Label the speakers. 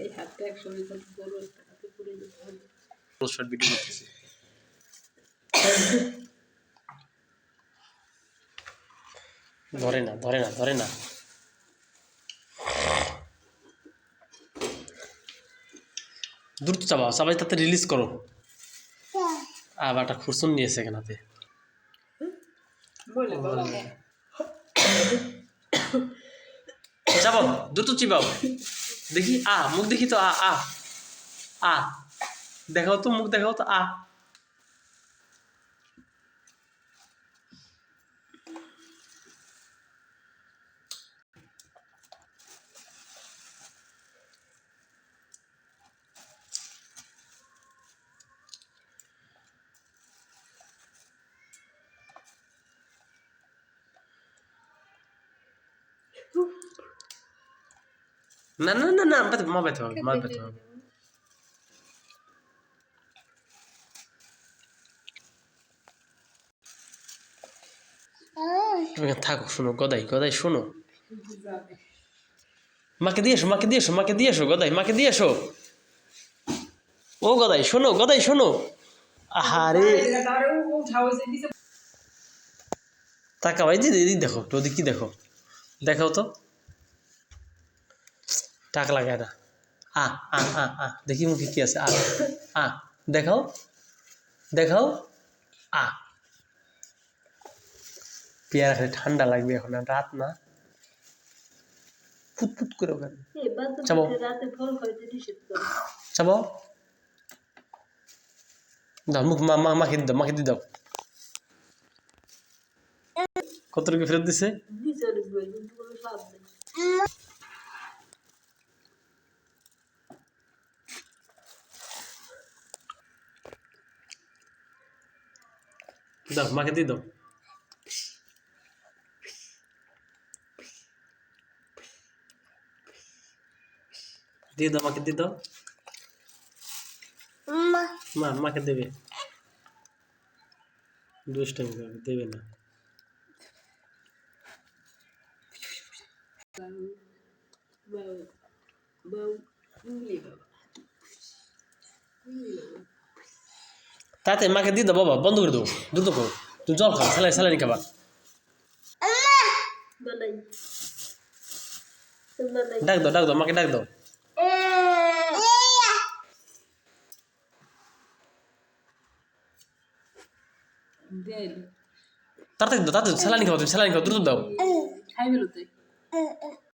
Speaker 1: এই হাতটা একসময় কিন্তু বড় একটা হাতে পড়ে যেতে হবে।
Speaker 2: শর্ট ভিডিও করতেছি। ধরে না ধরে না ধরে না। দ্রুত চাবাও, চাবাই তাতে রিলিজ করো। আবার একটা খুরসুন নিয়েছে এখানে।
Speaker 1: বলে বাবা
Speaker 2: চাবাও, দ্রুত চিবাও। দেখি মুখ দেখি তো আ দেখাও তো, মুখ দেখাও তো না না না না, মা ব্যথা হবে, মা ব্যথা হবে। তুমি থাকো, শোনো গদাই, গদাই শোনো। মাকে দিয়ে এসো, মাকে দিয়ে এসো, মাকে দিয়ে এসো, গদাই মাকে দিয়ে এসো। ও গদাই শোনো, গদাই শোনো। আহারে তাকাও, এই যে এদিক দেখো, ওদিক কি দেখো, দেখাও তো। টাক লাগায় না। দেখি মুখে কি আছে। দেখাও দেখাও। পেয়ারা খেলে ঠান্ডা লাগবে, এখন রাত না, ফুটফুট করে ওখানে চাবাও, চাবাও। দাও মুখ, মাকে দিয়ে দাও, মাকে দিয়ে দাও। কত টাকা ফেরত দিছে? দাও মাকে দিয়ে দাও। দিয়ে দাও, মাকে দিয়ে দাও। মাকে দেবে, দুষ্টামি করবে, দেবে না। তাতে মাকে দিয়ে দাও বাবা, বন্ধ করে দেবো, দ্রুত করো। তুমি জল খাও, স্যালাইন খাবা। ডাক দাও, ডাক দাও, মাকে ডাক দাও। তাড়াতাড়ি দাও, তাড়াতাড়ি স্যালাইন খাও, তুমি স্যালাইন খাও, দ্রুত দাও।